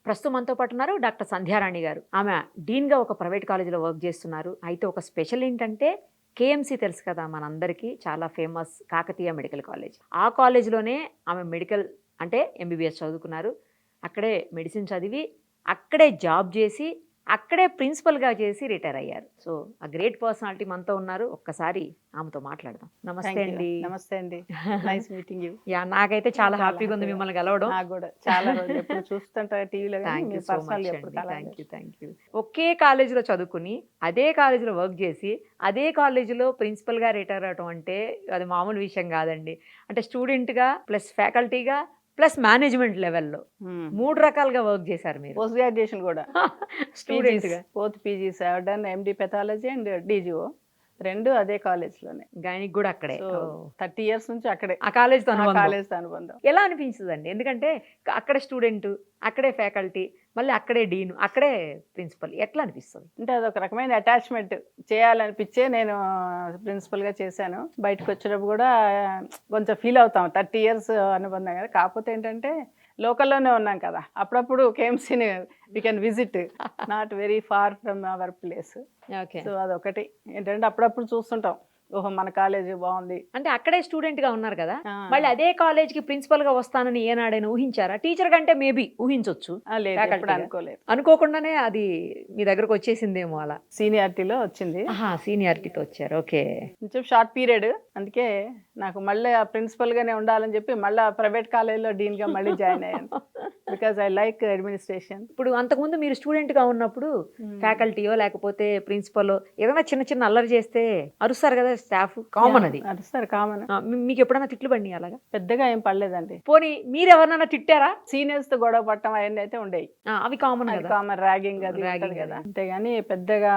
ప్రస్తుతం మనతో పాటు ఉన్నారు డాక్టర్ సంధ్యారాణి గారు. ఆమె డీన్‌గా ఒక ప్రైవేట్ కాలేజీలో వర్క్ చేస్తున్నారు. అయితే ఒక స్పెషల్ ఏంటంటే కేఎంసీ తెలుసు కదా మనందరికీ చాలా ఫేమస్ కాకతీయ మెడికల్ కాలేజ్. ఆ కాలేజ్‌లోనే ఆమె మెడికల్ అంటే ఎంబీబీఎస్ చదువుకున్నారు. అక్కడే మెడిసిన్ చదివి, అక్కడే జాబ్ చేసి, అక్కడే ప్రిన్సిపల్‌గా చేసి రిటైర్ అయ్యారు. సో, ఆ గ్రేట్ పర్సనాలిటీ మనతో ఉన్నారు. ఒక్కసారి ఆమెతో మాట్లాడదాం. నమస్తే థ్యాంక్ యూ. అండి. నమస్తే అండి. Nice meeting you. యాహ్! నాకైతే చాలా హ్యాపీగా ఉంది హ్యాపీగా. మిమ్మల్ని కలవడం. నాకు గూడా చాలా రోజులు ఎప్పుడు చూస్తుంటా టీవీలో గానీ థ్యాంక్ యూ మీరు సో మచ్ పర్సనల్‌గా ఎప్పుడు అండి. కలవలేదు. Thank you. ఒకే కాలేజీలో చదువుకుని, అదే కాలేజీలో వర్క్ చేసి, అదే కాలేజీలో ప్రిన్సిపల్‌గా రిటైర్ అవ్వటం అంటే అది మామూలు విషయం కాదండి. అంటే స్టూడెంట్‌గా, ప్లస్ ఫ్యాకల్టీగా, ప్లస్ మేనేజ్మెంట్ లెవెల్‌లో హ్మ్. 3 రకాలుగా వర్క్ చేశారు మీరు. పోస్ట్ గ్రాడ్యుయేషన్ గూడా. పీజీస్ స్టూడెంట్‌గా. Both PGs I have done MD pathology and DGO 2 అదే కాలేజ్‌లోనే. గైనిక్ కూడా అక్కడే. సో, ఓహ్! 30 ఇయర్స్ నుంచి అక్కడే. ఆ కాలేజ్‌తో ఆ అనుబంధం. కాలేజ్‌తో అనుబంధం. ఎలా అనిపించదండి? ఎందుకంటే అక్కడే స్టూడెంటు, అక్కడే ఫ్యాకల్టీ, మళ్ళీ అక్కడే డీన్, అక్కడే ప్రిన్సిపల్ ఎట్లా అనిపిస్తది? అంటే అదొక రకమైన అటాచ్‌మెంట్. చేయాలనిపించే నేను ప్రిన్సిపల్‌గా చేశాను. బయటకొచ్చేటప్పుడు గూడా కొంచెం ఫీల్ అవుతాం. 30 ఇయర్స్ అనుబంధం కదా! కాకపోతే ఏంటంటే లోకల్‌లోనే ఉన్నాం కదా! అప్పుడప్పుడు కేఎంసీని we can visit. Not very far from our place. Okay. So, అదొకటి. ఏంటంటే అప్పుడప్పుడు చూస్తుంటాం. ఓహో! మన కాలేజీ బావుంది. అంటే అక్కడే స్టూడెంట్‌గా ఉన్నారు కదా! ఆ! మళ్ళీ అదే కాలేజ్‌కి ప్రిన్సిపల్‌గా వస్తానని ఏనాడైనా ఊహించారా? టీచర్ కంటే మేబీ ఊహించొచ్చు. లేదు. ఎప్పుడు ఫ్యాకల్టీగా. అనుకోలేదు. అనుకోకుండానే అది మీ దగ్గరకొచ్చేసిందేమో అలా. సీనియారిటీలో వచ్చింది. ఆహా! సీనియారిటీతో వచ్చారు. ఓకే. కొంచెం షార్ట్ పీరియడ్. అందుకే నాకు మళ్ళీ ఆ ప్రిన్సిపల్‌గానే ఉండాలని చెప్పి మళ్ళా ప్రైవేట్ కాలేజ్‌లో డీన్‌గా మళ్ళీ జాయిన్ అయ్యాను. Because I like administration. ఇప్పుడు అంతకుముందు మీరు స్టూడెంట్‌గా ఉన్నప్పుడు హ్మ్. ఫ్యాకల్టీయో లేకపోతే ప్రిన్సిపలో ఏదైనా చిన్న చిన్న అల్లరి చేస్తే అరుస్తారు కదా స్టాఫ్. కామన్ అది. అరుస్తారు కామన్. మీకెప్పుడైనా తిట్లు పడినాయా అలాగా? పెద్దగా ఏం పడలేదండి. పోనీ మీరెవరినైనా తిట్టారా? సీనియర్స్‌తో గొడవ పడటం అయన్నీ అయితే ఉండేయి. అవి కామన్ అది కదా! కామన్ ర్యాగింగ్ అది ఉంటది ర్యాగింగ్ కదా! అది. అంతేగాని పెద్దగా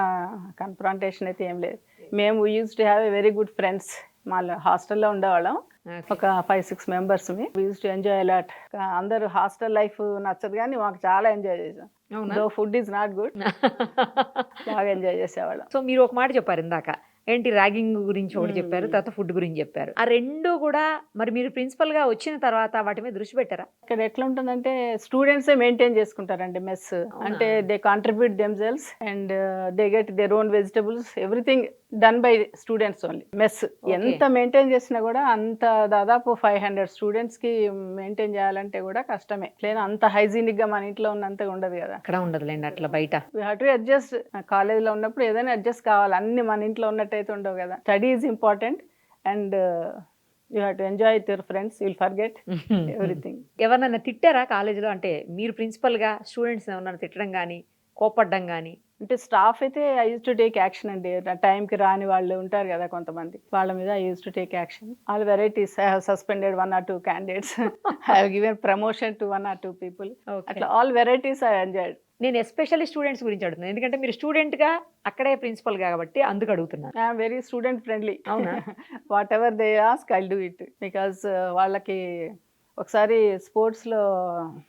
కన్ఫ్రంటేషన్ అయితే ఏం లేదు. మేము we used to have a very good friends. మాలో హాస్టల్‌లో ఉండేవాళ్ళం. ఓకే. ఒక 5, 6 మెంబర్స్‌మి. We used to enjoy a lot. అందరూ హాస్టల్ లైఫ్ నచ్చదు గానీ మాకు చాలా ఎంజాయ్ చేసాం. అవునా? Though food is not good. బాగా ఎంజాయ్ చేసేవాళ్ళం. సో, మీరు ఒక మాట చెప్పారు ఇందాక. ఏంటి ర్యాగింగ్ గురించి ఒకటి చెప్పారు. హ్మ్. తర్వాత ఫుడ్ గురించి చెప్పారు. ఆ 2 కూడా మరి మీరు ప్రిన్సిపల్‌గా వచ్చిన తర్వాత వాటి మీద దృష్టి పెట్టారా? ఇక్కడ ఎట్లా ఉంటుందంటే స్టూడెంట్సే మెయింటైన్ చేసుకుంటారండి మెస్. అవునా? అంటే they contribute themselves and they get their own vegetables everything done by students only. Mess ఎంత మెయింటైన్ చేసినా కూడా అంత దాదాపు 500 స్టూడెంట్స్‌కి మెయింటైన్ చేయాలంటే కూడా కష్టమే. లేదా అంత హైజీనిక్‌గా మన ఇంట్లో ఉన్నంతగా ఉండదు కదా! అక్కడ ఉండదులెండి అట్లా బయట. We have to adjust. కాలేజ్‌లో ఉన్నప్పుడు ఏదైనా అడ్జస్ట్ కావాలి. అన్నీ మన ఇంట్లో ఉన్నట్టయితే ఉండవు కదా! Study is important and you have to enjoy with your friends. You will forget everything. ఎవరినైనా తిట్టారా కాలేజీలో? అంటే మీరు ప్రిన్సిపల్‌గా స్టూడెంట్స్‌ని ఎవరినైనా తిట్టడం గాని, కోప్పడ్డం గాని? అంటే స్టాఫ్ అయితే I use to take action అండి. టైంకి రాని వాళ్ళు ఉంటారు కదా కొంతమంది. వాళ్ళ మీద I use to take action. All varieties I have suspended 1 or 2 candidates. I have given promotion to 1 or 2 people. Okay. అట్లా ఆల్ వెరైటీస్ ఐ ఎంజాయ్డ్. నేను ఎస్పెషల్లీ స్టూడెంట్స్ గురించి అడుగుతున్నాను. ఎందుకంటే మీరు స్టూడెంట్‌గా అక్కడే ప్రిన్సిపల్ కాబట్టి అందుకు అడుగుతున్నాను. I am very student friendly. అవునా? Whatever they ask I'll do it. Because వాళ్ళకి ఒకసారి స్పోర్ట్స్‌లో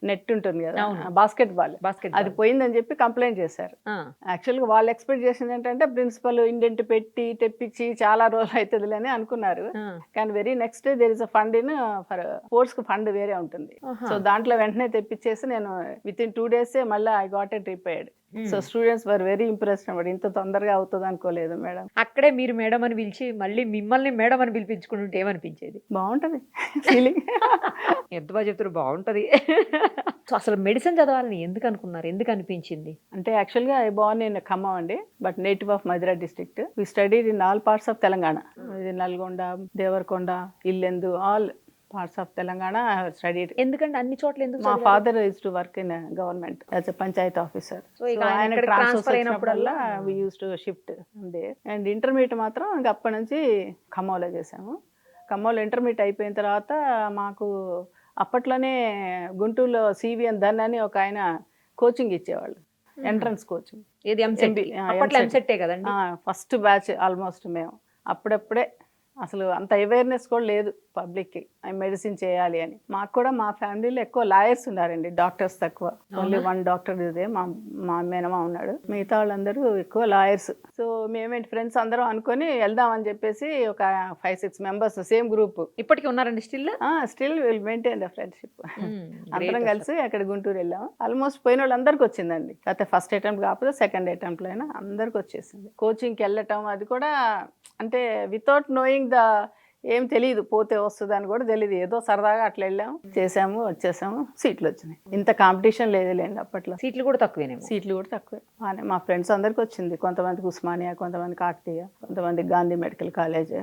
నెట్ ఉంటుంది కదా! అవును. Basketball. అది బాస్కెట్‌బాల్. పోయిందని చెప్పి కంప్లెయింట్ చేశారు. ఆ! యాక్చువల్‌గా వాళ్ళు ఎక్స్‌పెక్ట్ చేసింది ఏంటంటే ప్రిన్సిపల్ ఇండెంట్ పెట్టి, తెప్పించి చాలా రోజులు అయితదిలే అని అనుకున్నారు. ఆ! కానీ very next day there is a fund in for స్పోర్ట్స్‌కి ఫండ్ వేరే ఉంటుంది. ఆహా! సో, దాంట్లో వెంటనే తెప్పించేసి నేను వితిన్ 2 డేసే మళ్ళీ I got it repaired. So, హ్మ్. స్టూడెంట్స్ వర్ వెరీ ఇంప్రెస్డ్ అన్నమాట. ఇంత తొందరగా అవుతది అనుకోలేదు మేడం. అక్కడే మీరు మేడం అని పిలిచి, మళ్ళీ మిమ్మల్ని మేడం అని పిలిపించుకుంటుంటే ఏమనిపించేది? బావుంటది ఫీలింగ్. ఎంత బా చెప్తుర్రు బావుంటది. సో, అసలు మెడిసిన్ చదవాలని ఎందుకు అనుకున్నారు? ఎందుకు అనిపించింది? అంటే యాక్చువల్‌గా ఐ బోర్న్ ఇన్ ఖమ్మం అండి. But native of Madhira district. We studied in all parts of Telangana. ఇది Nalgonda, Devarakonda, Yellandu all parts of Telangana I have studied. ఎందుకండి అన్ని చోట్ల ఎందుకు మా చదివారు? Father used to work in government as a panchayat officer. So, ఇక ఆయన ఆయన ఎక్కడికి ట్రాన్స్‌ఫర్స్ ట్రాన్స్‌ఫర్ వచ్చినప్పుడల్లా అయినప్పుడల్లా we used to shift there. And intermediate మాత్రం ఇంక అప్పటి నుంచి ఖమ్మంలో చేశాము. ఖమ్మంలో ఇంటర్మీడియేట్ అయిపోయిన తర్వాత మాకు అప్పట్లోనే గుంటూరులో సివిఎన్ ధన్ అని ఒక ఆయన కోచింగ్ ఇచ్చేవాళ్ళు. Entrance coaching. ఏది ఎంసెట్‌కి. అప్పట్లో ఎంసెట్టే కదండీ! ఫస్ట్ బ్యాచ్ ఆల్మోస్ట్ మేము. అప్పుడప్పుడే అసలు అంత అవేర్‌నెస్ కూడా లేదు. పబ్లిక్కి మెడిసిన్ చేయాలి అని. మాకు కూడా మా ఫ్యామిలీలో ఎక్కువ లాయర్స్ ఉన్నారండి, డాక్టర్స్ తక్కువ. ఓన్లీ వన్ డాక్టర్ ఇదే మా మేనమా ఉన్నాడు, మిగతా వాళ్ళందరూ ఎక్కువ లాయర్స్. సో మేమేంటి ఫ్రెండ్స్ అందరం అనుకొని వెళ్దామని చెప్పేసి ఒక 5-6 మెంబర్స్ సేమ్ గ్రూప్ ఇప్పటికీ ఉన్నారండి still will maintain the friendship. అందరం కలిసి అక్కడ గుంటూరు వెళ్ళాం. ఆల్మోస్ట్ పోయిన వాళ్ళందరికీ వచ్చిందండి. అయితే ఫస్ట్ అటెంప్ట్ కాకపోతే సెకండ్ అటెంప్ట్లో అయినా అందరికి వచ్చేసింది. కోచింగ్కి వెళ్ళటం అది కూడా అంటే వితౌట్ నోయింగ్ ద ఏం తెలియదు, పోతే వస్తుంది అని కూడా తెలియదు, ఏదో సరదాగా అట్లా వెళ్ళాము, చేసాము, వచ్చేసాము, సీట్లు వచ్చినాయి. ఇంత కాంపిటీషన్ లేదులేండి అప్పట్లో. సీట్లు కూడా తక్కువేనే. సీట్లు కూడా తక్కువే. మా ఫ్రెండ్స్ అందరికి వచ్చింది. కొంతమందికి ఉస్మానియా, కొంతమంది కాకతీయ, కొంతమంది గాంధీ మెడికల్ కాలేజ్,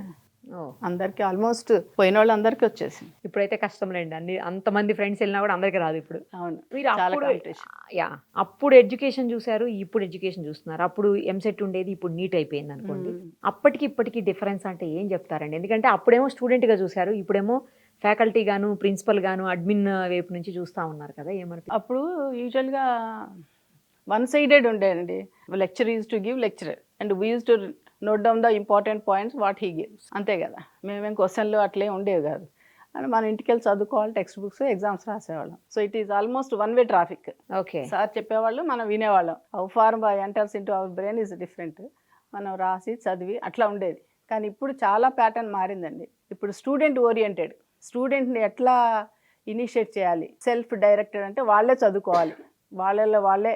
అందరికి ఆల్మోస్ట్ పోయిన వాళ్ళు అందరికి వచ్చేసింది. ఇప్పుడైతే కష్టం లేండి, అన్ని అంతమంది ఫ్రెండ్స్ వెళ్ళినా కూడా అందరికి రాదు ఇప్పుడు. అవును, మీరు అప్పుడు ఎడ్యుకేషన్ చూసారు, ఇప్పుడు ఎడ్యుకేషన్ చూస్తున్నారు. అప్పుడు ఎంసెట్ ఉండేది, ఇప్పుడు నీట్ అయిపోయింది అనుకోండి. అప్పటికి ఇప్పటికి డిఫరెన్స్ అంటే ఏం చెప్తారండి? ఎందుకంటే అప్పుడేమో స్టూడెంట్గా చూసారు, ఇప్పుడేమో ఫ్యాకల్టీ గాను, ప్రిన్సిపల్ గాను, అడ్మిన్ వైపు నుంచి చూస్తూ ఉన్నారు కదా, ఏమని? అప్పుడు యూజువల్గా వన్ సైడెడ్ ఉండేదండి. Lecture use to give lecture and we use to note down the important points what he gives, అంతే కదా. మేమేం క్వశ్చన్లు అట్లే ఉండేవి కాదు. అండ్ మన ఇంటికి వెళ్ళి చదువుకోవాలి, టెక్స్ట్ బుక్స్, ఎగ్జామ్స్ రాసేవాళ్ళం. So it is almost one way traffic. Okay, sir చెప్పేవాళ్ళు, మనం వినేవాళ్ళం. How far by enters into our brain is different. మనం రాసి చదివి అట్లా ఉండేది. కానీ ఇప్పుడు చాలా ప్యాటర్న్ మారిందండి. ఇప్పుడు స్టూడెంట్ ఓరియంటెడ్, స్టూడెంట్ని ఎట్లా ఇనిషియేట్ చేయాలి, సెల్ఫ్ డైరెక్టెడ్ అంటే వాళ్ళే చదువుకోవాలి, వాళ్ళే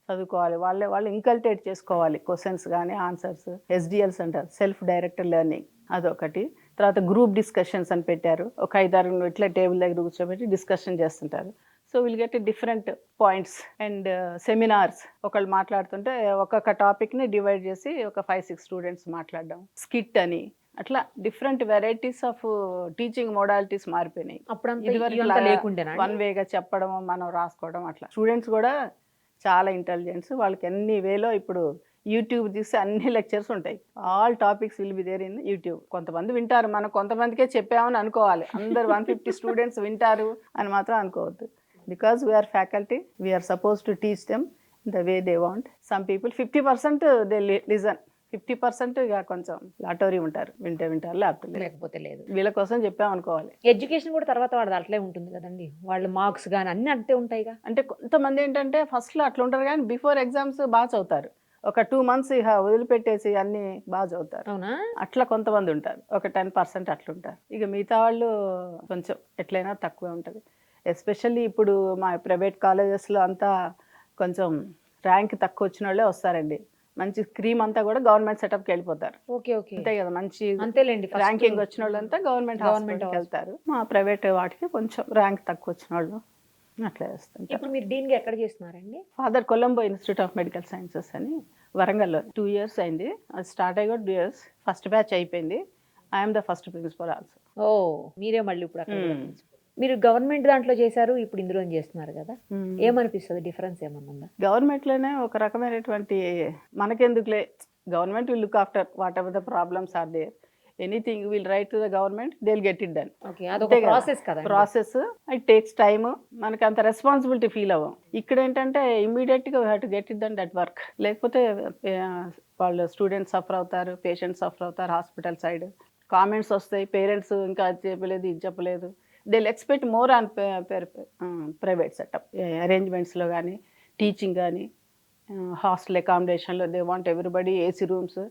చదువుకోవాలి, వాళ్ళు ఇంకల్టేట్ చేసుకోవాలి క్వశ్చన్స్ కానీ ఆన్సర్స్. ఎస్డిఎల్స్ అంటారు, సెల్ఫ్ డైరెక్టెడ్ లెర్నింగ్, అదొకటి. తర్వాత గ్రూప్ డిస్కషన్స్ అని పెట్టారు. ఒక 5-6 ఇట్లా టేబుల్ దగ్గర కూర్చోబెట్టి డిస్కషన్ చేస్తుంటారు. So will get different points and seminars. ఒకళ్ళు మాట్లాడుతుంటే ఒక్కొక్క టాపిక్ని డివైడ్ చేసి ఒక 5-6 స్టూడెంట్స్ మాట్లాడడం, స్కిట్ అని, అట్లా different varieties of teaching modalities మారిపోయినాయి. అప్పుడు వన్ వేగా చెప్పడం, మనం రాసుకోవడం, అట్లా. స్టూడెంట్స్ కూడా చాలా ఇంటెలిజెన్స్, వాళ్ళకి అన్ని వేలో ఇప్పుడు యూట్యూబ్ తీస్తే అన్ని లెక్చర్స్ ఉంటాయి. All topics will be there in YouTube. కొంతమంది వింటారు, మనం కొంతమందికే చెప్పామని అనుకోవాలి. అందరు 150 స్టూడెంట్స్ వింటారు అని మాత్రం అనుకోవద్దు. Because we are faculty, we are suppose to teach them the way they want. Some people 50% they listen, 50% ఇక కొంచెం లాటోరీ ఉంటారు, వింటారు, లేకపోతే లేదు. వీళ్ళ కోసం చెప్పామనుకోవాలి. ఎడ్యుకేషన్ కూడా తర్వాత వాడు అట్లే ఉంటుంది కదండి, వాళ్ళ మార్క్స్ కానీ అన్ని అంతే ఉంటాయిగా. అంటే కొంతమంది ఏంటంటే ఫస్ట్లో అట్లా ఉంటారు, కానీ బిఫోర్ ఎగ్జామ్స్ బాగా చదువుతారు. ఒక 2 months వదిలిపెట్టేసి అన్ని బాగా చదువుతారు. అవునా? అట్లా కొంతమంది ఉంటారు, ఒక 10% అట్లుంటారు. ఇక మిగతా వాళ్ళు కొంచెం ఎట్లయినా తక్కువే ఉంటుంది. ఎస్పెషల్లీ ఇప్పుడు మా ప్రైవేట్ కాలేజెస్లో అంతా కొంచెం ర్యాంక్ తక్కువ వచ్చిన వాళ్ళే వస్తారండి. మంచి క్రీమ్ అంతా కూడా గవర్నమెంట్ సెటప్కి వెళ్ళిపోతారు. ఓకే, అంతే కదా, మంచి అంతేలేండి. ర్యాంకింగ్ వచ్చిన వాళ్ళంతా గవర్నమెంట్ వెళ్తారు. మా ప్రైవేట్ వాటికి కొంచెం ర్యాంక్ తక్కువ వచ్చిన వాళ్ళు అట్లా చేస్తారు. ఇప్పుడు మీరు డీన్గా ఎక్కడ చేస్తున్నారండి? Father Colombo institute of medical sciences అని వరంగల్లో 2 years అయింది. అది స్టార్ట్ అయ్యి కూడా 2 years. ఫస్ట్ బ్యాచ్ అయిపోయింది. I'm the first principal also. మీరే మళ్ళీ ఇప్పుడు అక్కడ మీరు గవర్నమెంట్ దాంట్లో చేశారు, ఇప్పుడు ఇందులో చేస్తున్నారు కదా, ఏమనిపిస్తుంది? డిఫరెన్స్ ఏమన్నా ఉందా? గవర్నమెంట్లోనే ఒక రకమైనటువంటి మనకెందుకులే, government will look after whatever the problems are there, anything will write to the government, they will get it done. Process, it takes time. మనకి అంత రెస్పాన్సిబిలిటీ ఫీల్ అవ్వం. ఇక్కడ ఏంటంటే ఇమ్మీడియట్గా we have to get it done that work. లేకపోతే వాళ్ళు students suffer అవుతారు, patients suffer అవుతారు. హాస్పిటల్ సైడ్ కామెంట్స్ వస్తాయి, పేరెంట్స్ ఇంకా అది చెప్పలేదు, ఇది చెప్పలేదు. They will expect more on private setup అరేంజ్మెంట్స్లో కానీ, టీచింగ్ కానీ, హాస్టల్ అకామిడేషన్లో they want everybody AC rooms.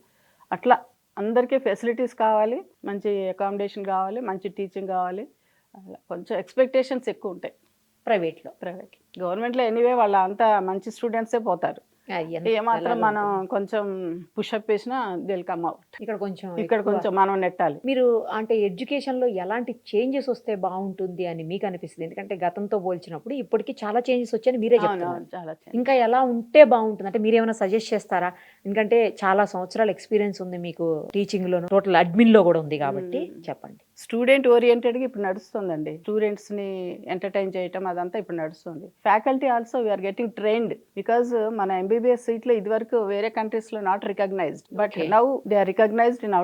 అట్లా అందరికీ ఫెసిలిటీస్ కావాలి, మంచి అకామిడేషన్ కావాలి, మంచి టీచింగ్ కావాలి. కొంచెం ఎక్స్పెక్టేషన్స్ ఎక్కువ ఉంటాయి ప్రైవేట్లో. గవర్నమెంట్లో ఎనీవే వాళ్ళ అంతా మంచి స్టూడెంట్సే పోతారు. ఏమాత్రం మనం కొంచెం పుషప్ వేసినా దే విల్ కమ్ అవుట్. ఇక్కడ కొంచెం మనం నెట్టాలి. మీరు అంటే ఎడ్యుకేషన్లో ఎలాంటి చేంజెస్ వస్తే బాగుంటుంది అని మీకు అనిపిస్తుంది? ఎందుకంటే గతంతో పోల్చినప్పుడు ఇప్పటికి చాలా చేంజెస్ వచ్చాయని మీరే చెప్తున్నారు. చాలా ఇంకా ఎలా ఉంటే బాగుంటుంది అంటే మీరు ఏమైనా సజెస్ట్ చేస్తారా? ఎందుకంటే చాలా సంవత్సరాల ఎక్స్పీరియన్స్ ఉంది మీకు టీచింగ్లో, టోటల్ అడ్మిన్లో కూడా ఉంది కాబట్టి చెప్పండి. స్టూడెంట్ ఓరియంటెడ్గా ఇప్పుడు నడుస్తుందండి. స్టూడెంట్స్ని ఎంటర్టైన్ చేయటం అదంతా ఇప్పుడు నడుస్తుంది. Faculty also we are getting trained. Because మన ఎంబీబీఎస్ సీట్లు ఇదివరకు వేరే కంట్రీస్లో not recognized, but now they are recognized in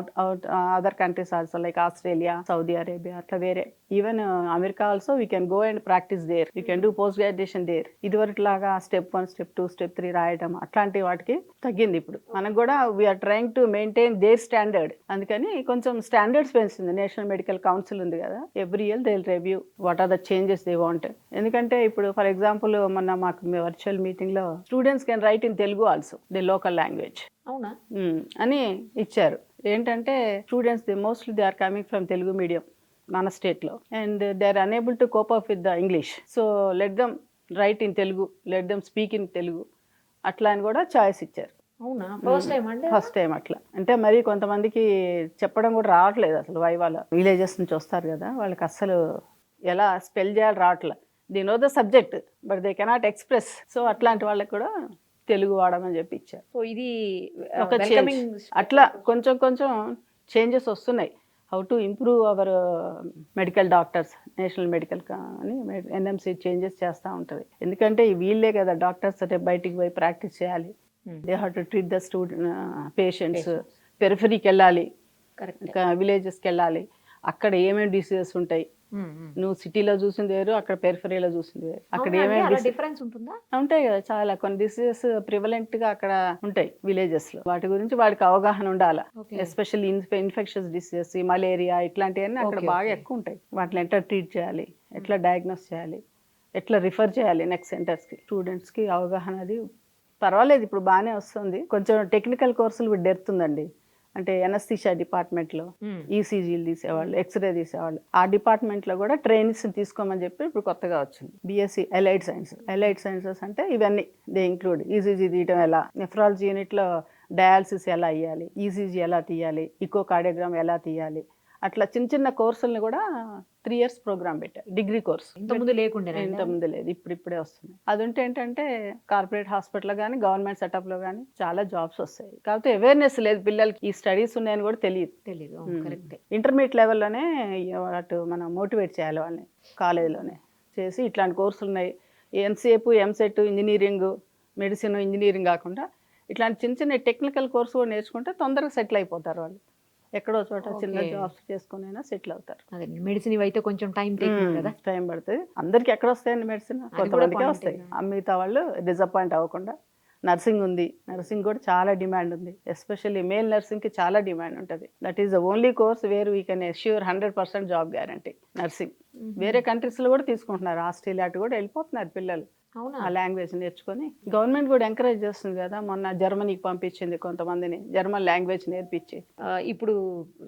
other countries also, like Australia, Saudi Arabia, అట్లా వేరే. Even America also we can go and practice there, you can do post graduation there. ఇదివరకు లాగా step 1, step 2, step 3 రాయటం అట్లాంటి వాటికి తగ్గింది. ఇప్పుడు మనకు కూడా we are trying to maintain their standard. అందుకని కొంచెం స్టాండర్డ్స్ పెంచింది నేషనల్ మెడికల్ మెడికల్ కౌన్సిల్ ఉంది కదా, every year they will review what are the changes they want. ఎందుకంటే ఇప్పుడు ఫర్ ఎగ్జాంపుల్ మొన్న మాకు వర్చువల్ మీటింగ్లో students can write in Telugu also the local language అవునా? అని ఇచ్చారు. ఏంటంటే students mostly they are coming from Telugu medium మన స్టేట్లో and they are unable to cope up with the English. So let them write in Telugu, let them speak in Telugu, అట్లా అని కూడా choice ఇచ్చారు. అవునా? ఫస్ట్ టైం అండి? ఫస్ట్ టైం అట్లా. అంటే మరి కొంతమందికి చెప్పడం కూడా రావట్లేదు అసలు. వైవాల విలేజెస్ నుంచి వస్తారు కదా, వాళ్ళకి అస్సలు ఎలా స్పెల్ చేయాలి రావట్లేదు. They know the subject but they cannot express. So అట్లాంటి వాళ్ళకి కూడా తెలుగు వాడమని చెప్పి ఇచ్చారు. సో ఇది ఒక చేంజ్ అట్లా కొంచెం కొంచెం చేంజెస్ వస్తున్నాయి. How to improve our medical doctors, national medical అని ఎన్ఎంసీ చేంజెస్ చేస్తూ ఉంటుంది. ఎందుకంటే వీళ్ళే కదా డాక్టర్స్ అంటే బయటికి పోయి ప్రాక్టీస్ చేయాలి. They have to treat the student patients. పెరిఫరీకి వెళ్ళాలి, విలేజెస్కి వెళ్ళాలి, అక్కడ ఏమేమి డిసీజెస్ ఉంటాయి. నువ్వు సిటీలో చూసింది వేరు, అక్కడ పెరిఫరీలో చూసింది వేరు. అక్కడ ఏమేమి డిఫరెన్స్ ఉంటుందా? ఉంటాయి కదా, చాలా కొన్ని డిసీజెస్ ప్రివలెంట్ గా అక్కడ ఉంటాయి విలేజెస్ లో. వాటి గురించి వాడికి అవగాహన ఉండాలి. ఎస్పెషల్లీ ఇన్ఫెక్షన్స్ డిసీజెస్, మలేరియా ఇట్లాంటివన్నీ అక్కడ బాగా ఎక్కువ ఉంటాయి. వాటిని ఎట్లా ట్రీట్ చేయాలి, ఎట్లా డయాగ్నోస్ చేయాలి, ఎట్లా రిఫర్ చేయాలి నెక్స్ట్ సెంటర్స్కి. స్టూడెంట్స్కి అవగాహన అది పర్వాలేదు, ఇప్పుడు బాగానే వస్తుంది. కొంచెం టెక్నికల్ కోర్సులు డెప్త్ ఉందండి. అంటే ఎనస్థీషియా డిపార్ట్మెంట్లో ఈసీజీలు తీసేవాళ్ళు, ఎక్స్రే తీసేవాళ్ళు, ఆ డిపార్ట్మెంట్లో కూడా ట్రైనింగ్స్ తీసుకోమని చెప్పి ఇప్పుడు కొత్తగా వచ్చింది. BSc allied science. Allied sciences అంటే ఇవన్నీ దే ఇంక్లూడ్ ఈసీజీ తీయటం ఎలా, నెఫ్రాలజీ యూనిట్లో డయాలసిస్ ఎలా అయ్యాలి, ఈసీజీ ఎలా తీయాలి, ఇకో కార్డియోగ్రామ్ ఎలా తీయాలి, అట్లా చిన్న చిన్న కోర్సులను కూడా 3 years ప్రోగ్రామ్ పెట్టారు. డిగ్రీ కోర్స్ ఇంతకుముందు లేకుండే, ఇంతకుముందు లేదు, ఇప్పుడే వస్తుంది. అది ఉంటే ఏంటంటే కార్పొరేట్ హాస్పిటల్లో కానీ గవర్నమెంట్ సెటప్లో కానీ చాలా జాబ్స్ వస్తాయి. కాకపోతే అవేర్నెస్ లేదు పిల్లలకి, ఈ స్టడీస్ ఉన్నాయని కూడా తెలియదు. కరెక్టే. ఇంటర్మీడియట్ లెవెల్లోనే అటు మనం మోటివేట్ చేయాలి వాళ్ళని, కాలేజీలోనే చేసి ఇట్లాంటి కోర్సులు ఉన్నాయి. ఎంసీఏపు, ఎంసెట్, ఇంజనీరింగ్, మెడిసిన్, ఇంజనీరింగ్ కాకుండా ఇట్లాంటి చిన్న చిన్న టెక్నికల్ కోర్సు కూడా నేర్చుకుంటే తొందరగా సెటిల్ అయిపోతారు వాళ్ళు. ఎక్కడో చోట చిన్న జాబ్స్ చేసుకునైనా సెటిల్ అవుతారు. అదే మెడిసిన్ ఇవైతే కొంచెం టైం కదా, టైం పడుతుంది. అందరికి ఎక్కడ వస్తాయండి మెడిసిన్, కొంతమందికే వస్తాయి. మిగతా వాళ్ళు డిసప్పాయింట్ అవ్వకుండా. నర్సింగ్ ఉంది, నర్సింగ్ కూడా చాలా డిమాండ్ ఉంది. ఎస్పెషల్లీ మేల్ నర్సింగ్కి చాలా డిమాండ్ ఉంటుంది. That is the only course where we can assure 100% job guarantee. Nursing వేరే కంట్రీస్లో కూడా తీసుకుంటున్నారు. ఆస్ట్రేలియా అటు కూడా వెళ్ళిపోతున్నారు పిల్లలు ఆ లాంగ్వేజ్ నేర్చుకొని. గవర్నమెంట్ కూడా ఎంకరేజ్ చేస్తుంది కదా, మొన్న జర్మనీకి పంపించింది కొంతమందిని, జర్మన్ లాంగ్వేజ్ నేర్పించి. ఇప్పుడు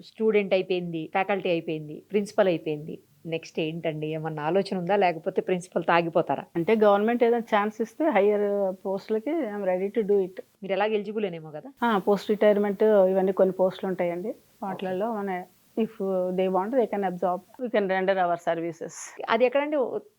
స్టూడెంట్ అయిపోయింది, ఫ్యాకల్టీ అయిపోయింది, ప్రిన్సిపల్ అయిపోయింది, నెక్స్ట్ ఏంటండి? ఏమన్నా ఆలోచన ఉందా, లేకపోతే ప్రిన్సిపల్ తాగిపోతారా? అంటే గవర్నమెంట్ ఏదైనా ఛాన్స్ ఇస్తే హయ్యర్ పోస్టులకి I'm ready to do it. మీరు ఎలాగ ఎలిజిబుల్ ఏమో కదా, పోస్ట్ రిటైర్మెంట్ ఇవన్నీ కొన్ని పోస్టులు ఉంటాయండి. వాటిలలో మన if they want they can absorb, we can render our services. అది ఎక్కడంటే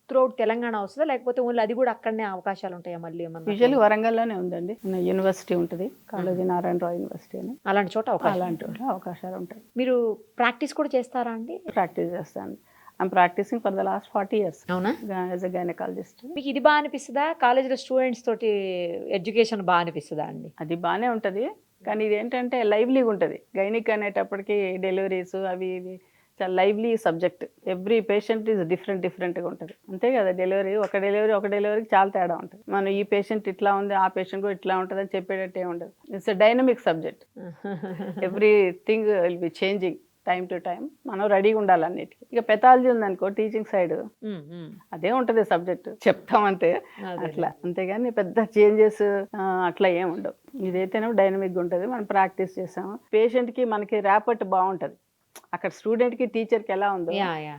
త్రూఅవుట్ తెలంగాణ వస్తుందా, లేకపోతే ఓన్లీ అది కూడా అక్కడనే అవకాశాలు ఉంటాయా మళ్ళీ ఏమన్నా? యూజువల్లీ వరంగల్లోనే ఉందండి, యూనివర్సిటీ ఉంటుంది, కాలేజీ నారాయణరావు యూనివర్సిటీ అని. అలాంటి చోట అవకాశాలు ఉంటాయి. మీరు ప్రాక్టీస్ కూడా చేస్తారా అండి? ప్రాక్టీస్ చేస్తాను. I'm practicing for the last 40 years. అవునా? As a gynaecologist. మీకు ఇది బాగా అనిపిస్తుందా, కాలేజీలో స్టూడెంట్స్ తోటి ఎడ్యుకేషన్ బాగా అనిపిస్తుందా అండి? అది బాగానే ఉంటుంది, కానీ ఇది ఏంటంటే లైవ్లీగా ఉంటుంది. గైనిక్ అనేటప్పటికి డెలివరీస్ అవి ఇవి చాలా lively subject. Every patient is డిఫరెంట్గా ఉంటుంది. అంతే కదా, ఒక డెలివరీకి చాలా తేడా ఉంటుంది. మనం ఈ పేషెంట్ ఇట్లా ఉంది, ఆ పేషెంట్ కూడా ఇట్లా ఉంటుంది అని చెప్పేటట్టే ఉండదు. It's a dynamic subject. Everything will be changing time to time. మనం రెడీగా ఉండాలి అన్నిటికీ. ఇక పెథాలజీ ఉందనుకో, టీచింగ్ సైడ్ అదే ఉంటుంది సబ్జెక్ట్, చెప్తామంతే అట్లా. అంతేగాని పెద్ద చేంజెస్ అట్లా ఏం ఉండవు. ఇదైతేనే డైనమిక్గా ఉంటుంది. మనం ప్రాక్టీస్ చేసాము, పేషెంట్కి మనకి ర్యాపట్ బాగుంటుంది. అక్కడ స్టూడెంట్కి టీచర్కి ఎలా ఉందో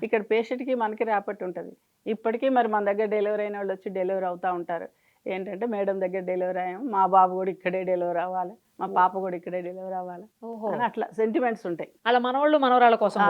ఇక్కడ పేషెంట్కి మనకి ర్యాపట్ ఉంటుంది. ఇప్పటికీ మరి మన దగ్గర డెలివరీ అయిన వాళ్ళు వచ్చి డెలివరీ అవుతూ ఉంటారు. ఏంటంటే మేడం దగ్గర డెలివరీ అయ్యాము, మా బాబు కూడా ఇక్కడే డెలివరీ అవ్వాలి, మా పాప కూడా ఇక్కడే డెలివరీ అవ్వాలి అని అట్లా సెంటిమెంట్స్ ఉంటాయి. అలా మనవాళ్ళు మనవరాళ్ళ కోసం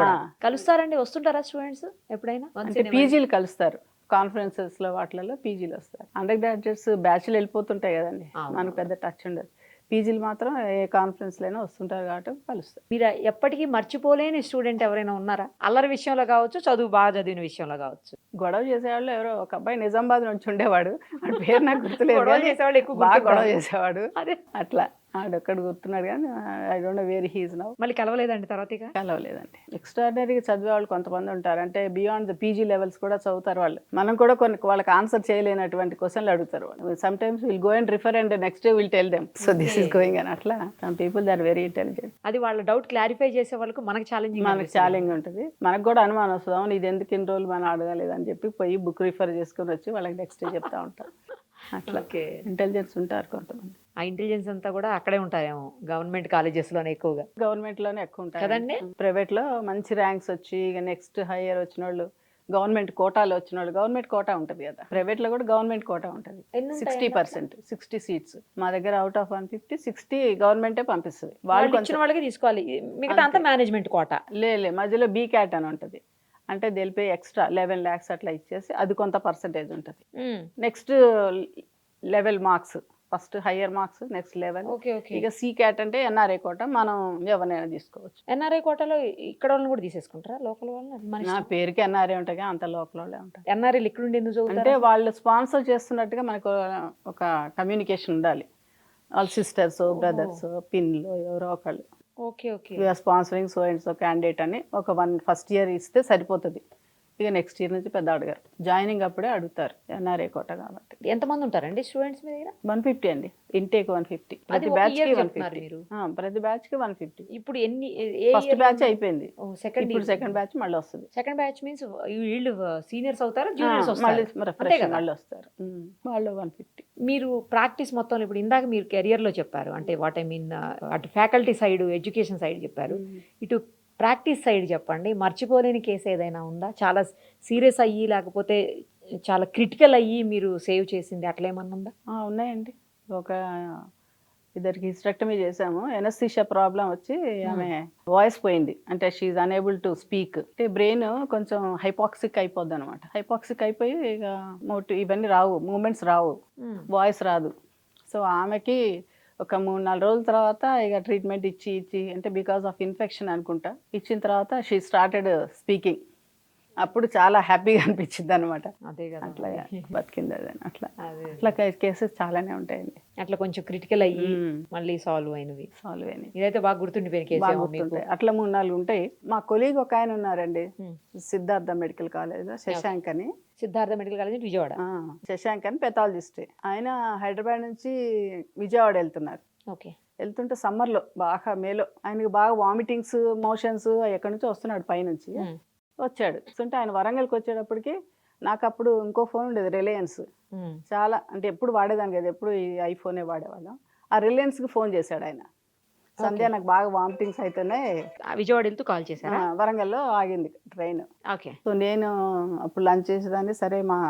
కలుస్తారండి, వస్తుంటారా స్టూడెంట్స్ ఎప్పుడైనా? అంటే పీజీలు కలుస్తారు, కాన్ఫరెన్సెస్ లో వాటిలలో పీజీలు వస్తారు. అండర్ గ్రాడ్యుయేట్స్ బ్యాచ్లు వెళ్ళిపోతుంటాయి కదండి, మనకు పెద్ద టచ్ ఉండదు. పీజీలు మాత్రం ఏ కాన్ఫరెన్స్లైనా వస్తుంటారు కాబట్టి కలుస్తారు. మీరు ఎప్పటికీ మర్చిపోలేని స్టూడెంట్ ఎవరైనా ఉన్నారా? అల్లరి విషయంలో కావచ్చు, చదువు బాగా చదివిన విషయంలో కావచ్చు. గొడవ చేసేవాళ్ళు ఎవరో ఒక అబ్బాయి నిజామాబాద్ నుంచి ఉండేవాడు, వాడి పేరు నాకు గుర్తులేదు, గొడవ చేసేవాళ్ళు ఎక్కువ బాగా గొడవ చేసేవాడు. అదే అట్లా ఆడొక్కడు గుర్తున్నాడు కానీ I don't know where he's now. మళ్ళీ కలవలేదండి తర్వాత ఇక? కలవలేదండి. ఎక్స్ట్రాడినరీగా చదివే వాళ్ళు కొంతమంది ఉంటారు, అంటే బియాండ్ ద పీజీ లెవెల్స్ కూడా చదువుతారు వాళ్ళు. మనం కూడా కొన్ని వాళ్ళకి ఆన్సర్ చేయలేనటువంటి క్వశ్చన్లు అడుగుతారు వాళ్ళు. Some times will go and refer and next day will tell them so this is going అని. అట్లా some people they are very intelligent. అది వాళ్ళ డౌట్ క్లారిఫై చేసే వాళ్ళకు మనకి ఛాలెంజింగ్. మనకు ఛాలెంజ్ ఉంటుంది, మనకు కూడా అనుమానం వస్తుంది, అవును ఇది ఎందుకు ఇన్ని రోజులు మనం అడగలేదు అని చెప్పి పోయి బుక్ రిఫర్ చేసుకుని వచ్చి వాళ్ళకి నెక్స్ట్ డే చెప్తా ఉంటాం. అట్లా ఇంటెలిజెన్స్ ఉంటారు కొంతమంది. ఆ ఇంటెలిజెన్స్ అంతా కూడా అక్కడే ఉంటాయేమో గవర్నమెంట్ కాలేజెస్లోనే ఎక్కువగా. గవర్నమెంట్లోనే ఎక్కువ ఉంటాయి కదండి. ప్రైవేట్లో మంచి ర్యాంక్స్ వచ్చి ఇక నెక్స్ట్ హైయర్ వచ్చిన వాళ్ళు, గవర్నమెంట్ కోటాలో వచ్చిన వాళ్ళు, గవర్నమెంట్ కోటా ఉంటుంది కదా, ప్రైవేట్లో కూడా గవర్నమెంట్ కోటా ఉంటుంది. 60%, 60 సీట్స్ మా దగ్గర అవుట్ ఆఫ్ 150 60 గవర్నమెంటే పంపిస్తుంది. వాళ్ళు ఇచ్చిన వాళ్ళకి తీసుకోవాలి, మిగతా అంతా మేనేజ్మెంట్ కోటా. లే మధ్యలో బీ క్యాట్ అని ఉంటుంది, అంటే తెలిపే ఎక్స్ట్రా 11 lakhs అట్లా ఇచ్చేసి అది కొంత పర్సంటేజ్ ఉంటుంది. Next level marks, first higher marks, next level. ఇక సి క్యాట్ అంటే ఎన్ఆర్ఐ కోట, మనం ఎవరినైనా తీసుకోవచ్చు. ఎన్ఆర్ఐ కోటాలో ఇక్కడ వాళ్ళని కూడా తీసేసుకుంటారా లోకల్ వాళ్ళని? నా పేరుకి ఎన్ఆర్ఐ ఉంటాయి కానీ అంత లోకల్ వాళ్ళే ఉంటారు. ఎన్ఆర్ఐలు ఇక్కడ ఉండి ఎందుకు చదువుతారు? అంటే వాళ్ళు స్పాన్సర్ చేస్తున్నట్టుగా మనకు ఒక కమ్యూనికేషన్ ఉండాలి, వాళ్ళ సిస్టర్స్ బ్రదర్స్ పిన్లు ఎవరో ఒకళ్ళు. We are sponsoring so and so candidate అని ఒక ఫస్ట్ ఇయర్ ఇస్తే సరిపోతుంది. ఇక నెక్స్ట్ ఇయర్ నుంచి పెద్ద అడగారు, జాయినింగ్ అప్పుడే అడుగుతారు ఎన్ఆర్ఐ కోట కాబట్టి. ఎంతమంది ఉంటారండి స్టూడెంట్స్ మీ దగ్గర? 150 అండి, ఇంటేక్ 150, ప్రతి బ్యాచ్ కి 150. ప్రతి బ్యాచ్ కి 150. ఇప్పుడు ఎన్ని? ఫస్ట్ బ్యాచ్ అయిపోయింది, ఇప్పుడు సెకండ్ బ్యాచ్ మళ్ళీ వస్తుంది. సెకండ్ బ్యాచ్ మీన్స్ వీళ్ళు సీనియర్స్ అవుతారు, జూనియర్స్ మళ్ళీ మళ్ళీ వస్తారు వాళ్ళు 150. మీరు ప్రాక్టీస్ మొత్తం ఇప్పుడు ఇందాక మీరు కెరియర్లో చెప్పారు, అంటే వాట్ ఐ మీన్ అటు ఫ్యాకల్టీ సైడ్ ఎడ్యుకేషన్ సైడ్ చెప్పారు, ఇటు ప్రాక్టీస్ సైడ్ చెప్పండి. మర్చిపోలేని కేసు ఏదైనా ఉందా, చాలా సీరియస్ అయ్యి లేకపోతే చాలా క్రిటికల్ అయ్యి మీరు సేవ్ చేసింది అట్లా ఏమన్నా ఉందా? ఉన్నాయండి. ఒక ఇద్దరికి హిస్టెక్టమీ చేసాము, ఎనస్థీషియా ప్రాబ్లం వచ్చి ఆమె వాయిస్ పోయింది, అంటే షీఈ్ అనేబుల్ టు స్పీక్. అంటే బ్రెయిన్ కొంచెం హైపాక్సిక్ అయిపోద్ది అనమాట. హైపాక్సిక్ అయిపోయి ఇక ఇవన్నీ రావు, మూమెంట్స్ రావు, వాయిస్ రాదు. సో ఆమెకి ఒక 3-4 రోజుల తర్వాత ఇక ట్రీట్మెంట్ ఇచ్చి అంటే బికాస్ ఆఫ్ ఇన్ఫెక్షన్ అనుకుంటా ఇచ్చిన తర్వాత షీ స్టార్టెడ్ స్పీకింగ్. అప్పుడు చాలా హ్యాపీగా అనిపించింది అనమాట. అదే కదా, అట్లా బతికింది అదే. అట్లా కేసెస్ చాలానే ఉంటాయండి, అట్లా కొంచెం క్రిటికల్ అయ్యి మళ్ళీ సాల్వ్ అయినవి. ఇదైతే బాగా గుర్తుండిపోయిన కేసు. అట్లా 3-4 ఉంటాయి. మా కొలీగ్ ఒక ఆయన ఉన్నారండి, సిద్ధార్థ మెడికల్ కాలేజ్లో, శశాంక్ అని. Siddhartha medical college Vijayawada. శశాంక్ అని పెథాలజిస్ట్. ఆయన హైదరాబాద్ నుంచి విజయవాడ వెళ్తున్నారు. వెళ్తుంటే సమ్మర్లో బాగా మేలో ఆయనకి బాగా వామిటింగ్స్ మోషన్స్ ఎక్కడి నుంచో వస్తున్నాడు పైనుంచి. వచ్చాడు వస్తుంటే ఆయన వరంగల్కి వచ్చేటప్పటికి నాకు అప్పుడు ఇంకో ఫోన్ ఉండేది, రిలయన్స్. చాలా అంటే ఎప్పుడు వాడేదాన్ని కదా, ఎప్పుడు ఈ ఐఫోనే వాడేవాళ్ళం. ఆ రిలయన్స్కి ఫోన్ చేశాడు ఆయన, సంధ్య నాకు బాగా వామిటింగ్స్ అయితేనే. విజయవాడ వెళ్తూ కాల్ చేశారా? వరంగల్లో ఆగింది ట్రైన్. ఓకే. సో నేను అప్పుడు లంచ్ చేసేదాన్ని, సరే మా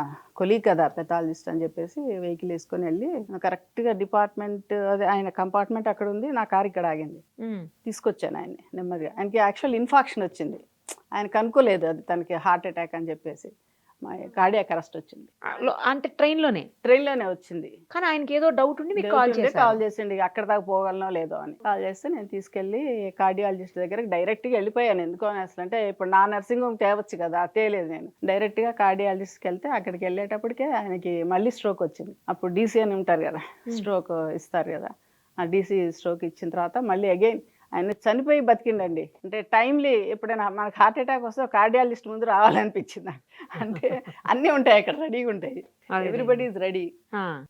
కొలీగ్ కదా పెథాలజిస్ట్ అని చెప్పేసి వెహికల్ వేసుకొని వెళ్ళి కరెక్ట్గా డిపార్ట్మెంట్ అదే ఆయన కంపార్ట్మెంట్ అక్కడ ఉంది, నా కార్ ఇక్కడ ఆగింది. తీసుకొచ్చాను ఆయన్ని నెమ్మదిగా. ఆయనకి యాక్చువల్ ఇన్ఫాక్షన్ వచ్చింది, ఆయన కనుక్కోలేదు అది తనకి హార్ట్ అటాక్ అని చెప్పేసి, కార్డియాక్ అరెస్ట్ వచ్చింది. అంటే ట్రైన్లోనే వచ్చింది. కానీ ఆయనకి ఏదో డౌట్ ఉండి మీకు కాల్ చేసిండి, అక్కడ దాకా పోగలనో లేదో అని. కాల్ చేస్తే నేను తీసుకెళ్ళి కార్డియాలజిస్ట్ దగ్గరికి డైరెక్ట్గా వెళ్ళిపోయాను. ఎందుకో అసలు అంటే ఇప్పుడు నా నర్సింగ్ హోమ్ తేవచ్చు కదా, తేలేదు. నేను డైరెక్ట్గా కార్డియాలజిస్ట్కి వెళ్తే అక్కడికి వెళ్ళేటప్పటికే ఆయనకి మళ్ళీ స్ట్రోక్ వచ్చింది. అప్పుడు డీసీ అని ఉంటారు కదా, స్ట్రోక్ ఇస్తారు కదా, ఆ డీసీ స్ట్రోక్ ఇచ్చిన తర్వాత మళ్ళీ అగైన్ ఆయన చనిపోయి బతికిండండి. అంటే టైమ్లీ ఎప్పుడైనా మనకు హార్ట్ అటాక్ వస్తే కార్డియాలజిస్ట్ ముందు రావాలనిపించింది నాకు. అంటే అన్నీ ఉంటాయి అక్కడ, రెడీగా ఉంటాయి, everybody is ready,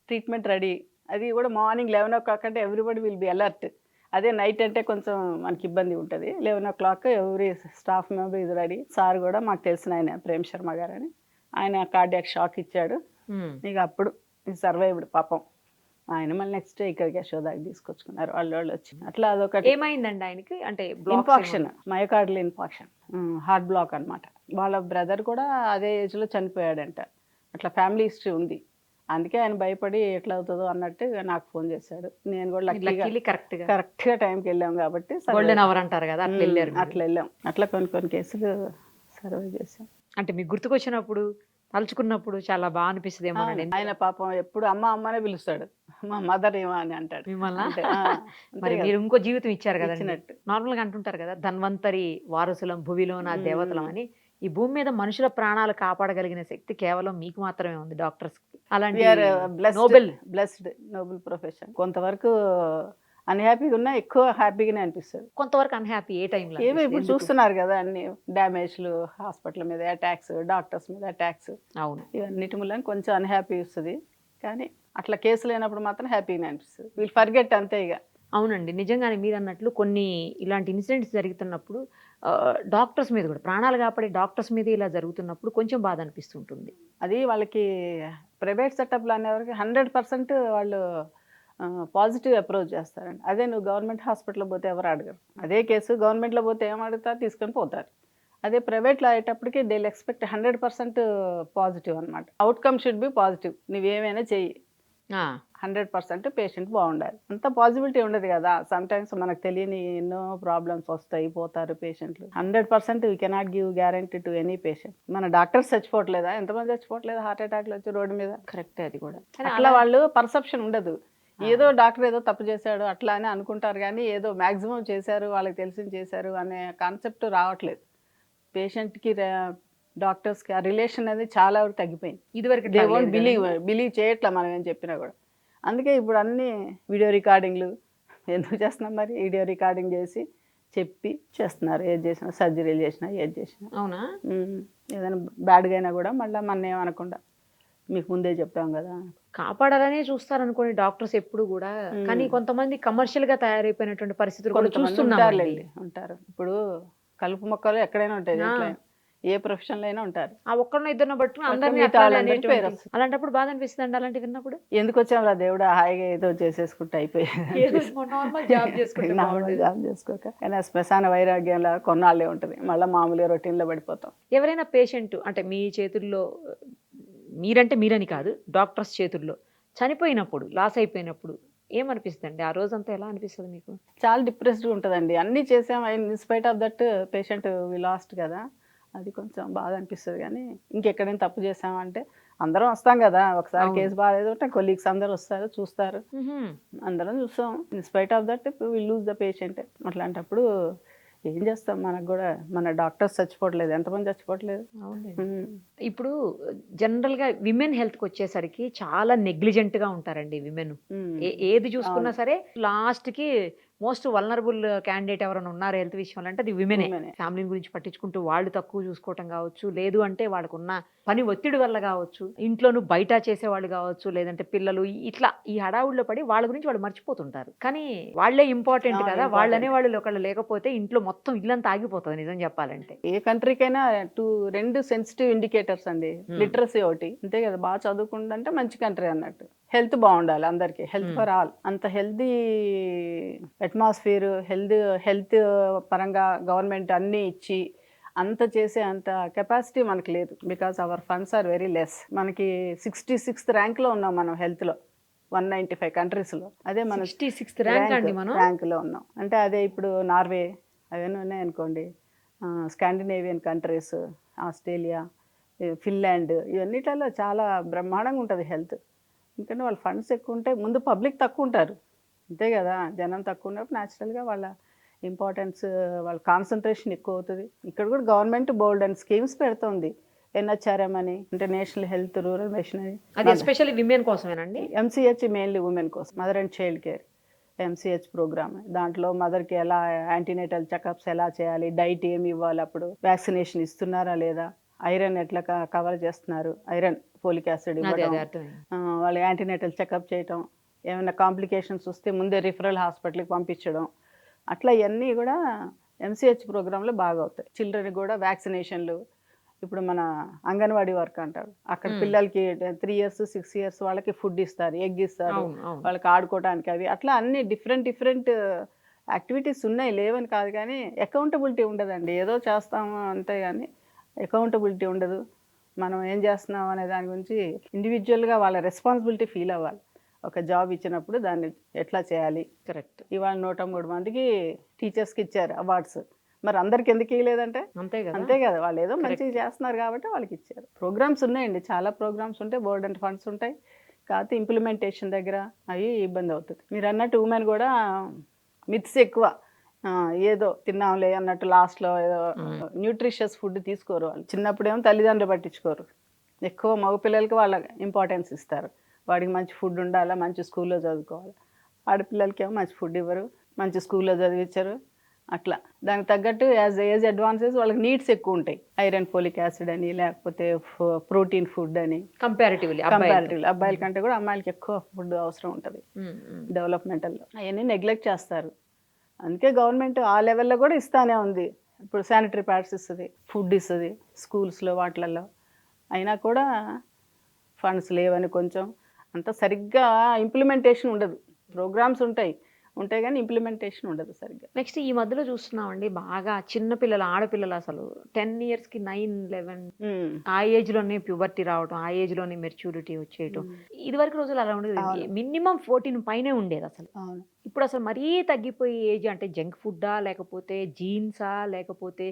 treatment ready. అది కూడా మార్నింగ్ 11 o'clock అంటే ఎవ్రీబడి విల్ బి అలర్ట్. అదే నైట్ అంటే కొంచెం మనకి ఇబ్బంది ఉంటుంది. 11 o'clock every staff member is ready. Sir కూడా మాకు తెలిసిన ఆయన ప్రేమ్ శర్మ గారు అని, ఆయన కార్డియాక్ షాక్ ఇచ్చాడు. ఇక అప్పుడు సర్వైవ్డ్ పాపం. ఆయన మళ్ళీ నెక్స్ట్ డే ఇక్కడికి యశోదాకి తీసుకొచ్చుకున్నారు వాళ్ళు వచ్చి. అట్లా అదొకటి. ఏమైందండి ఆయనకి? అంటే infarction, myocardial infarction, heart block అనమాట. వాళ్ళ బ్రదర్ కూడా అదే ఏజ్లో చనిపోయాడంట. అట్లా ఫ్యామిలీ హిస్టరీ ఉంది. అందుకే ఆయన భయపడి ఎట్లా అవుతుందో అన్నట్టు నాకు ఫోన్ చేశాడు. నేను కూడా లక్కీగా కరెక్ట్గా టైంకి వెళ్ళాం కాబట్టి గోల్డెన్ అవర్ అంటారు కదా, అట్లా వెళ్ళాం. అట్లా కొన్ని కేసులు సర్వే చేసాం. అంటే మీకు గుర్తుకొచ్చినప్పుడు తలుచుకున్నప్పుడు చాలా బాగా అనిపిస్తుంది ఏమో. ఆయన పాపం ఎప్పుడు అమ్మ అమ్మనే పిలుస్తాడు, మా మదర్ ఏమో అని అంటాడు. మరి మీరు ఇంకో జీవితం ఇచ్చారు కదా, నార్మల్గా అంటుంటారు కదా, ధన్వంతరి వారసులం భువిలో నా దేవతలం అని. ఈ భూమి మీద మనుషుల ప్రాణాలు కాపాడగలిగిన శక్తి కేవలం మీకు మాత్రమే ఉంది, డాక్టర్స్. అలాంటి బ్లెస్డ్ నోబెల్ ప్రొఫెషన్. కొంతవరకు అన్హ్యాపీగా ఉన్నా ఎక్కువ హ్యాపీగానే అనిపిస్తుంది. కొంతవరకు అన్‌హ్యాపీ ఏ టైంలో ఏవో ఇప్పుడు అనిపిస్తది? ఎందుకు? చూస్తున్నారు కదా అన్ని డ్యామేజ్లు, హాస్పిటల్ మీద అటాక్స్, డాక్టర్స్ మీద అటాక్స్, అవును. ఇవన్నిటి మూలంగా కొంచెం అన్హ్యాపీ వస్తుంది. కానీ అట్లా కేసు లేనప్పుడు మాత్రం హ్యాపీగానే అనిపిస్తుంది. వీళ్ళు ఫర్గెట్ అంతే ఇక. అవునండి. నిజంగానే మీరన్నట్లు కొన్ని ఇలాంటి ఇన్సిడెంట్స్ జరుగుతున్నప్పుడు డాక్టర్స్ మీద కూడా ప్రాణాలు కాపాడే డాక్టర్స్ మీద ఇలా జరుగుతున్నప్పుడు కొంచెం బాధ అనిపిస్తుంటుంది. అది వాళ్ళకి ప్రైవేట్ సెటప్లో అనేవారికి 100% వాళ్ళు పాజిటివ్ అప్రోచ్ చేస్తారండి. అదే నువ్వు గవర్నమెంట్ హాస్పిటల్లో పోతే ఎవరు అడగరు. అదే కేసు గవర్నమెంట్లో పోతే ఏం అడుగుతారు, తీసుకొని పోతారు. అదే ప్రైవేట్లో అయ్యేటప్పటికి దే ఎక్స్పెక్ట్ 100% పాజిటివ్ అనమాట. Outcome should be positive. నువ్వేమైనా చెయ్యి, ఆ! 100% పేషెంట్ బాగుండాలి. అంత పాజిబిలిటీ ఉండదు కదా. సమ్ టైమ్స్ మనకు తెలియని ఎన్నో ప్రాబ్లమ్స్ వస్తాయి, పోతారు పేషెంట్లు. 100% we cannot give guarantee to any patient. మన డాక్టర్స్ చచ్చిపోవట్లేదా? ఎంతమంది చచ్చిపోవట్లేదు హార్ట్ అటాక్లు వచ్చి రోడ్డు మీద? కరెక్టే అది కూడా. కానీ అట్లా వాళ్ళు పర్సెప్షన్ ఉండదు. ఏదో డాక్టర్ ఏదో తప్పు చేశాడు అట్లా అని అనుకుంటారు, కానీ ఏదో మ్యాక్సిమం చేశారు, వాళ్ళకి తెలిసింది చేశారు అనే కాన్సెప్ట్ రావట్లేదు. పేషెంట్కి డాక్టర్స్కి ఆ రిలేషన్ అనేది చాలా వరకు తగ్గిపోయింది. ఇదివరకు దే ఇట్లా వోంట్ లేదు కదండి. బిలీవ్ చేయట్లా మనం ఏం చెప్పినా కూడా. అందుకే ఇప్పుడు అన్ని వీడియో రికార్డింగ్లు ఎందుకు చేస్తున్నాం మరి? వీడియో రికార్డింగ్ చేసి చెప్పి చేస్తున్నారు. ఏది చేసినా, సర్జరీలు చేసినా, ఏది చేసినా. అవునా? ఏదైనా బ్యాడ్గా అయినా కూడా మళ్ళీ మన ఏమనకుండా మీకు ముందే చెప్పాం కదా. కాపాడాలనే చూస్తారనుకోండి డాక్టర్స్ ఎప్పుడు కూడా. కానీ కొంతమంది కమర్షియల్‌గా తయారైపోయినటువంటి పరిస్థితులు కూడా కొంతమంది చూస్తున్నామండి. ఉంటారులేండి, ఉంటారు. ఇప్పుడు కలుపు మొక్కలు ఎక్కడైనా ఉంటాయి, ఆ! ఎట్లయినా ఏ ప్రొఫెషన్లో అయినా ఉంటారు. ఆ ఒక్కరినో ఇద్దరినో పట్టుకొని అందరిని మిగతా అట్లానే వాళ్ళందరికీ పేరు అనేటువంటి వస్తుంది. అలాంటప్పుడు బాధ అనిపిస్తుందండి అలాంటివి విన్నప్పుడు. ఎందుకు వచ్చాంరా దేవుడా, హాయిగా ఏదో చేసేసుకుంటే అయిపోయేది. ఏదో నార్మల్ జాబ్ చేసుకుంటే నార్మల్ బాగుండేది. జాబ్ చేసుకోక, కానీ ఆ శ్మశాన వైరాగ్యంలో కొన్నాళ్ళే ఉంటుంది, మళ్ళీ మామూలుగా రొటీన్లో పడిపోతాం. ఎవరైనా పేషెంట్ అంటే మీ చేతుల్లో మీరంటే మీరని కాదు డాక్టర్స్ చేతుల్లో చనిపోయినప్పుడు, లాస్ అయిపోయినప్పుడు ఏమనిపిస్తుందండి? ఆ రోజంతా ఎలా అనిపిస్తది మీకు? చాలా డిప్రెస్డ్గా ఉంటుందండి. అన్నీ చేసాం, in spite of that patient we lost కదా. అది కొంచెం బాధ అనిపిస్తుంది. కానీ ఇంకెక్కడైనా తప్పు చేసామంటే అందరం వస్తాం కదా. ఒకసారి అవును. కేసు బాగాలేదు అంటే కొలీగ్స్ అందరూ వస్తారు, చూస్తారు, హుహు. అందరం చూస్తాం. In spite of that will lose the patient. అట్లాంటప్పుడు ఏం చేస్తాం? మనకు కూడా మన డాక్టర్స్ చచ్చిపోవట్లేదు, ఎంతమంది చచ్చిపోవట్లేదు. అవునండి. ఉమ్, ఇప్పుడు జనరల్‌గా విమెన్ హెల్త్‌కొచ్చేసరికి చాలా నెగ్లిజెంట్‌గా ఉంటారండి విమెన్. ఉమ్, ఏది చూసుకున్నా అవును, సరే లాస్ట్‌కి మోస్ట్ వల్నరబుల్ క్యాండిడేట్ ఎవరైనా ఉన్నారు హెల్త్ విషయంలో అంటే అది విమెనే. women ఏ. ఫ్యామిలీని గురించి పట్టించుకుంటూ వాళ్ళు తక్కువ చూసుకోవటం కావచ్చు, లేదు అంటే వాళ్ళకున్న పని ఒత్తిడి వల్ల కావచ్చు, ఇంట్లోనూ బయట చేసేవాళ్ళు కావచ్చు, లేదంటే పిల్లలు ఇట్లా ఈ హడావుడిలో పడి వాళ్ళ గురించి వాళ్ళు మర్చిపోతుంటారు. కానీ వాళ్ళే ఇంపార్టెంట్ అవును, కదా! important. వాళ్ళనే వాళ్ళు ఒకళ్ళు లేకపోతే ఇంట్లో మొత్తం ఇల్లంతా ఆగిపోతది నిజం చెప్పాలంటే. ఏ కంట్రీకైనా రెండు సెన్సిటివ్ ఇండికేటర్స్ అండి. హ్మ్. లిటరసీ ఒకటి, అంతే కదా. బాగా చదువుకుంటే మంచి కంట్రీ అన్నట్టు. హెల్త్ బాగుండాలి అందరికీ, హెల్త్ ఫర్ ఆల్. అంత హెల్తీ అట్మాస్ఫియర్, హెల్త్ పరంగా గవర్నమెంట్ అన్నీ ఇచ్చి అంత చేసే అంత కెపాసిటీ మనకు లేదు. Because our funds are very less. మనకి 66th ర్యాంక్లో ఉన్నాం మనం హెల్త్లో 195 కంట్రీస్లో. అదే మన 66th ర్యాంక్ అండి మనం. ర్యాంక్లో ఉన్నాం. అంటే అదే ఇప్పుడు నార్వే అవన్నీ ఉన్నాయనుకోండి, స్కాండినేవియన్ కంట్రీస్, ఆస్ట్రేలియా, ఫిన్లాండ్, ఇవన్నిటిలో చాలా బ్రహ్మాండంగా ఉంటుంది హెల్త్. ఎందుకంటే వాళ్ళ ఫండ్స్ ఎక్కువ ఉంటాయి, ముందు పబ్లిక్ తక్కువ ఉంటారు, అంతే కదా. జనం తక్కువ ఉన్నప్పుడు న్యాచురల్గా వాళ్ళ ఇంపార్టెన్స్, వాళ్ళ కాన్సన్ట్రేషన్ ఎక్కువ అవుతుంది. ఇక్కడ కూడా గవర్నమెంట్ బోల్డ్ అండ్ స్కీమ్స్ పెడుతుంది. NHRM అని, అంటే నేషనల్ హెల్త్ రూరల్ మిషన్ అని. అది ఎస్పెషల్లీ విమెన్ కోసమేనండి? MCH మెయిన్లీ ఉమెన్ కోసం, mother and child care MCH programme. దాంట్లో మదర్కి ఎలా యాంటీనేటల్ చెకప్స్ ఎలా చేయాలి, డైట్ ఏమి ఇవ్వాలి, అప్పుడు వ్యాక్సినేషన్ ఇస్తున్నారా లేదా, ఐరన్ ఎట్లా కవర్ చేస్తున్నారు, ఐరన్ ఫోలిక్ యాసిడ్ అదే ఇవ్వడం, అదే అర్థమైంది. వాళ్ళు యాంటీనేటల్ చెకప్ చేయటం, ఏమైనా కాంప్లికేషన్స్ వస్తే ముందే రిఫరల్ హాస్పిటల్కి పంపించడం, అట్లా ఇవన్నీ కూడా MCH ప్రోగ్రాంలో బాగా అవుతాయి. చిల్డ్రన్కి కూడా వ్యాక్సినేషన్లు, ఇప్పుడు మన అంగన్వాడీ వర్క్ అంటారు, అక్కడ పిల్లలకి 3 years 6 years వాళ్ళకి ఫుడ్ ఇస్తారు, ఎగ్ ఇస్తారు, అవును అవును. వాళ్ళకి ఆడుకోవడానికి అవి, అట్లా అన్ని డిఫరెంట్ యాక్టివిటీస్ ఉన్నాయి, లేవని కాదు. కానీ అకౌంటబిలిటీ ఉండదండి. ఏదో చేస్తాము అంతే, కానీ అకౌంటబిలిటీ ఉండదు. మనం ఏం చేస్తున్నాం అనే దాని గురించి ఇండివిజువల్గా వాళ్ళ రెస్పాన్సిబిలిటీ ఫీల్ అవ్వాలి. ఒక జాబ్ ఇచ్చినప్పుడు దాన్ని ఎట్లా చేయాలి. కరెక్ట్. ఇవాళ 103 మందికి టీచర్స్కి ఇచ్చారు అవార్డ్స్, మరి అందరికి ఎందుకు ఇవ్వలేదంటే అంతే కదా. అంతే కదా, వాళ్ళు ఏదో మంచిగా చేస్తున్నారు కాబట్టి వాళ్ళకి ఇచ్చారు. ప్రోగ్రామ్స్ ఉన్నాయండి, చాలా ప్రోగ్రామ్స్ ఉంటాయి, బోర్డ్ అండ్ ఫండ్స్ ఉంటాయి. కాకపోతే ఇంప్లిమెంటేషన్ దగ్గర అవి ఇబ్బంది అవుతుంది. మీరు అన్నట్టు ఉమెన్ కూడా మిత్స్ ఎక్కువ, ఏదో తిన్నాంలే అన్నట్టు లాస్ట్లో ఏదో న్యూట్రిషియస్ ఫుడ్ తీసుకోరు వాళ్ళు. చిన్నప్పుడేమో తల్లిదండ్రులు పట్టించుకోరు, ఎక్కువ మగపిల్లలకి వాళ్ళ ఇంపార్టెన్స్ ఇస్తారు. వాడికి మంచి ఫుడ్ ఉండాలా, మంచి స్కూల్లో చదువుకోవాలి. ఆడపిల్లలకేమో మంచి ఫుడ్ ఇవ్వరు, మంచి స్కూల్లో చదివించరు. అట్లా దానికి తగ్గట్టు యాజ్ ఏజ్ అడ్వాన్సెస్ వాళ్ళకి నీడ్స్ ఎక్కువ ఉంటాయి. ఐరన్, ఫోలిక్ యాసిడ్ అని, లేకపోతే ప్రోటీన్ ఫుడ్ అని. కంపారిటివ్లీ అబ్బాయిల కంటే కూడా అమ్మాయిలకి ఎక్కువ ఫుడ్ అవసరం ఉంటుంది డెవలప్మెంటల్లో. అవన్నీ నెగ్లెక్ట్ చేస్తారు. అందుకే గవర్నమెంట్ ఆ లెవెల్లో కూడా ఇస్తానే ఉంది. ఇప్పుడు శానిటరీ ప్యాడ్స్ ఇస్తుంది, ఫుడ్ ఇస్తుంది స్కూల్స్లో వాటిలలో. అయినా కూడా ఫండ్స్ లేవని కొంచెం అంత సరిగ్గా ఇంప్లిమెంటేషన్ ఉండదు. ప్రోగ్రామ్స్ ఉంటాయి కానీ ఇంప్లిమెంటేషన్ ఉండదు సరిగ్గా. నెక్స్ట్ ఈ మధ్యలో చూస్తున్నామండి, బాగా చిన్న పిల్లలు, ఆడపిల్లలు అసలు 10 yearsకి 9, 11 ఆ ఏజ్లోనే ప్యూబర్టీ రావడం, ఆ ఏజ్లోనే మెచ్యూరిటీ వచ్చేయటం. ఇదివరకు రోజులు అలా ఉండేది, మినిమం 14 పైనే ఉండేది అసలు. ఇప్పుడు అసలు మరీ తగ్గిపోయి ఏజ్. అంటే జంక్ ఫుడ్డా, లేకపోతే జీన్సా, లేకపోతే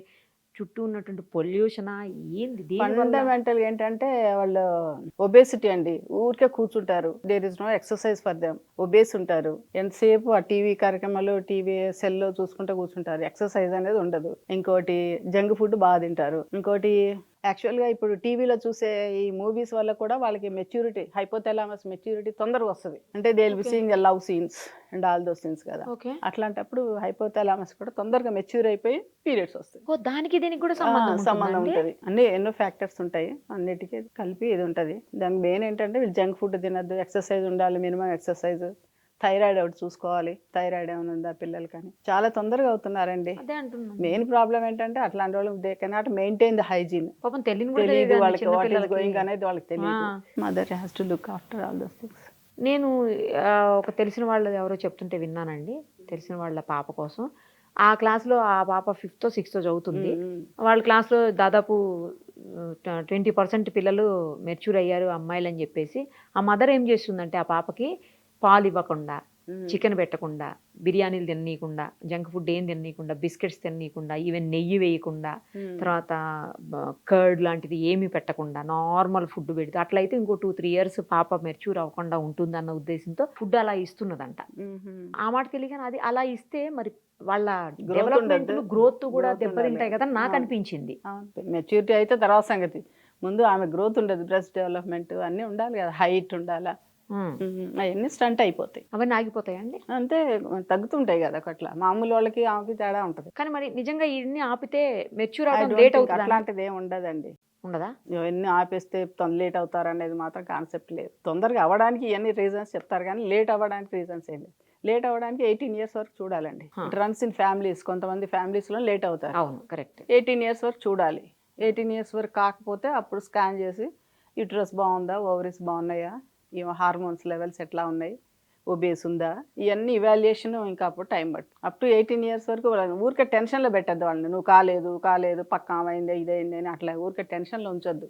చుట్టూ ఉన్నటువంటి పొల్యూషనా, ఏంది? ఫండమెంటల్ ఏంటంటే వాళ్ళు ఒబేసిటీ అండి. ఊరికే కూర్చుంటారు, there is no exercise for them. Obese ఉంటారు, ఎంతసేపు ఆ టీవీ కార్యక్రమాలు, టీవీ సెల్లో చూసుకుంటూ కూర్చుంటారు. ఎక్సర్సైజ్ అనేది ఉండదు. ఇంకోటి జంక్ ఫుడ్ బాగా తింటారు. ఇంకోటి యాక్చువల్గా ఇప్పుడు టీవీలో చూసే ఈ మూవీస్ వల్ల కూడా వాళ్ళకి మెచ్యూరిటీ, హైపోథాలమస్ మెచ్యూరిటీ తొందరగా వస్తుంది. అంటే they will be seeing love scenes and all those scenes కదా. అట్లాంటప్పుడు హైపోథాలమస్ కూడా తొందరగా మెచ్యూర్ అయిపోయి పీరియడ్స్ వస్తాయి. దానికి దీనికి కూడా సంబంధం ఉంటుంది. అన్ని ఎన్నో ఫ్యాక్టర్స్ ఉంటాయి, అన్నిటికీ కలిపి ఇది ఉంటుంది. దానికి మెయిన్ ఏంటంటే వీళ్ళు జంక్ ఫుడ్ తినద్దు, ఎక్సర్సైజ్ ఉండాలి, మినిమం ఎక్సర్సైజ్. థైరాయిడ్ ఒకటి చూసుకోవాలి, థైరాయిడ్ ఏమైనా ఉందా పిల్లలు. కానీ చాలా తొందరగా అవుతున్నారండి. మెయిన్ ప్రాబ్లం ఏంటంటే అట్లాంటి వాళ్ళు they cannot maintain the hygiene. తెలియదు వాళ్ళకి వాట్ ఈస్ గోయింగ్ అనేది వాళ్ళకి తెలియదు. Mother has to look after all those things. నేను ఒక తెలిసిన వాళ్ళు ఎవరో చెప్తుంటే విన్నానండి, తెలిసిన వాళ్ళ పాప కోసం. ఆ క్లాస్లో ఆ పాప 5th or 6th చదువుతుంది. వాళ్ళ క్లాస్లో దాదాపు 20% పిల్లలు మెచ్యూర్ అయ్యారు అమ్మాయిలు అని చెప్పేసి, ఆ మదర్ ఏం చేస్తుందంటే ఆ పాపకి పాలు ఇవ్వకుండా, చికెన్ పెట్టకుండా, బిర్యానీలు తిననీయకుండా, జంక్ ఫుడ్ ఏం తిననీయకుండా, బిస్కెట్స్ తిననీయకుండా, ఈవెన్ నెయ్యి వేయకుండా, తర్వాత కర్డ్ లాంటిది ఏమీ పెట్టకుండా నార్మల్ ఫుడ్ పెడితే, అట్లయితే ఇంకో 2-3 years పాప మెచ్యూర్ అవ్వకుండా ఉంటుందన్న ఉద్దేశంతో ఫుడ్ అలా ఇస్తున్నదంట. ఆ మాట తెలియగానే అది అలా ఇస్తే మరి వాళ్ళ డెవలప్మెంట్, గ్రోత్ కూడా దెబ్బతింటాయి కదా నాకు అనిపించింది. మెచ్యూరిటీ అయితే తర్వాత సంగతి, ముందు ఆమె గ్రోత్ ఉండదు, బ్రెస్ట్ డెవలప్మెంట్ అన్నీ ఉండాలి కదా, హైట్ ఉండాలా, అవన్నీ స్టంట్ అయిపోతాయి. అవన్నీ ఆగిపోతాయండి, అంతే తగ్గుతుంటాయి కదా. అట్లా మామూలు వాళ్ళకి ఆమెకి తేడా ఉంటుంది. కానీ మరి నిజంగా ఇవన్నీ ఆపితే మెచ్యూర్ అవడం లేట్ అవుతుంది, అట్లాంటిది ఏమి ఉండదండి. ఉండదా? ఇవన్నీ ఆపేస్తే లేట్ అవుతారు అనేది మాత్రం కాన్సెప్ట్ లేదు. తొందరగా అవ్వడానికి ఇవన్నీ రీజన్స్ చెప్తారు కానీ లేట్ అవ్వడానికి రీజన్స్ ఏం లేదు. లేట్ అవ్వడానికి 18 years వరకు చూడాలండి. It runs in families. కొంతమంది ఫ్యామిలీస్లో లేట్ అవుతారు. అవును, కరెక్ట్. 18 years వరకు చూడాలి. 18 years వరకు కాకపోతే అప్పుడు స్కాన్ చేసి యూట్రస్ బాగుందా, ఓవరీస్ బాగున్నాయా, హార్మోన్స్ లెవెల్స్ ఎట్లా ఉన్నాయి, ఒబేస్ ఉందా, ఇవన్నీ ఇవాల్యుయేషన్. ఇంకా అప్పుడు టైం పట్టు. అప్ టు 18 years వరకు ఊరికే టెన్షన్లో పెట్టద్దు వాళ్ళని. నువ్వు కాలేదు పక్క అయింది ఇదైంది అని అట్లా ఊరికే టెన్షన్లో ఉంచొద్దు.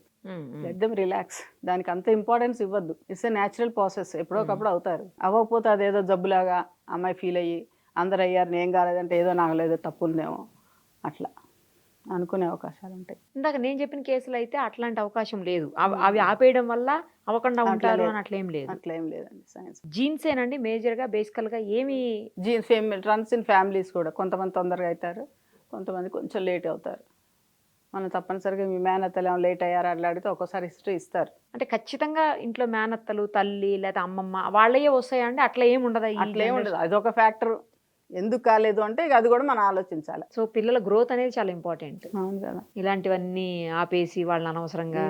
Let them relax. దానికి అంత ఇంపార్టెన్స్ ఇవ్వద్దు. It's a natural process. ఎప్పుడోకప్పుడు అవుతారు. అవ్వకపోతే అదేదో జబ్బులాగా అమ్మాయి ఫీల్ అయ్యి అందరు అయ్యారు నేను కాలేదంటే ఏదో నాకు లేదో తప్పు ఉందేమో అట్లా అనుకునే అవకాశాలు ఉంటాయి. ఇందాక నేను చెప్పిన కేసులు అయితే అట్లాంటి అవకాశం లేదు. అవి ఆపేయడం వల్ల అవ్వకుండా ఉంటారు అని అట్లేం లేదు. అట్లేం లేదండి. సైన్స్ జీన్స్ ఏనండి మేజర్గా, బేసికల్గా ఏమి జీన్స్ రన్స్ ఇన్ ఫ్యామిలీస్ కూడా. కొంతమంది తొందరగా అవుతారు, కొంతమంది కొంచెం లేట్ అవుతారు. మనం తప్పనిసరిగా మీ మేనత్తలు ఏమో లేట్ అయ్యారు అట్లా అడిగితే ఒక్కోసారి హిస్టరీ ఇస్తారు. అంటే ఖచ్చితంగా ఇంట్లో మేనత్తలు, తల్లి లేదా అమ్మమ్మ వాళ్ళే వస్తాయండి, అట్లా ఏమి ఉండదు. అట్లా ఏమి ఉండదు, అదొక ఫ్యాక్టర్. ఎందుకు కాలేదు అంటే అది కూడా మనం ఆలోచించాలి. సో పిల్లల గ్రోత్ అనేది చాలా ఇంపార్టెంట్. అవును కదా. ఇలాంటివన్నీ ఆపేసి వాళ్ళని అనవసరంగా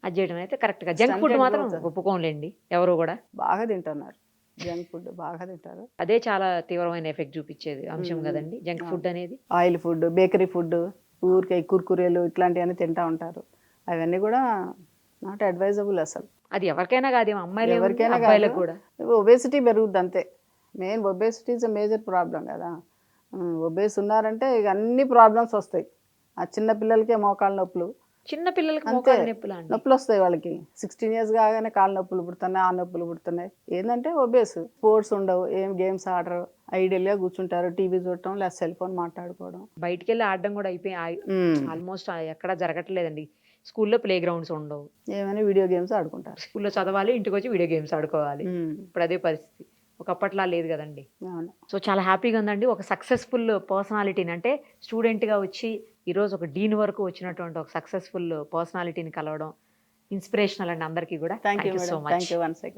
అది చేయడం అయితే కరెక్ట్ గా. జంక్ ఫుడ్ మాత్రం ఒప్పుకోలేండి, ఎవరు కూడా బాగా తింటున్నారు. జంక్ ఫుడ్ బాగా తింటారు. అదే చాలా తీవ్రమైన ఎఫెక్ట్ చూపించేది అంశం కదండి జంక్ ఫుడ్ అనేది. ఆయిల్ ఫుడ్, బేకరీ ఫుడ్, ఊరికే కుర్కురేలు ఇట్లాంటివన్నీ తింటా ఉంటారు. అవన్నీ కూడా నాట్ అడ్వైజబుల్ అసలు. అది ఎవరికైనా కాదు, అమ్మాయిలు ఎవరికైనా కూడా. ఒబేసిటీ పెరుగుద్ది అంతే. Main obesity is a major problem కదా. ఒబేస్ ఉన్నారంటే ఇక అన్ని ప్రాబ్లమ్స్ వస్తాయి. ఆ చిన్న పిల్లలకే మోకాళ్ళ నొప్పులు, చిన్న పిల్లలకి నొప్పులు వస్తాయి. వాళ్ళకి 16 years కాగానే కాళ్ళ నొప్పులు పుడుతున్నాయి, ఆ నొప్పులు పుడుతున్నాయి. ఏంటంటే ఒబేస్. స్పోర్ట్స్ ఉండవు, ఏం గేమ్స్ ఆడరు, ఐడియల్గా కూర్చుంటారు, టీవీ చూడటం లేదా సెల్ ఫోన్ మాట్లాడుకోవడం. బయటికి వెళ్ళి ఆడడం కూడా అయిపోయి ఆల్మోస్ట్ ఎక్కడ జరగట్లేదండి. స్కూల్లో ప్లే గ్రౌండ్స్ ఉండవు, ఏమైనా వీడియో గేమ్స్ ఆడుకుంటారు. స్కూల్లో చదవాలి, ఇంటికి వచ్చి వీడియో గేమ్స్ ఆడుకోవాలి. ఇప్పుడు అదే పరిస్థితి, ఒకప్పట్లా లేదు కదండి. సో చాలా హ్యాపీగా ఉందండి. ఒక సక్సెస్ఫుల్ పర్సనాలిటీని, అంటే స్టూడెంట్గా వచ్చి ఈరోజు ఒక డీన్ వరకు వచ్చినటువంటి ఒక సక్సెస్ఫుల్ పర్సనాలిటీని కలవడం ఇన్స్పిరేషనల్ అండి అందరికీ కూడా. Thank you so much.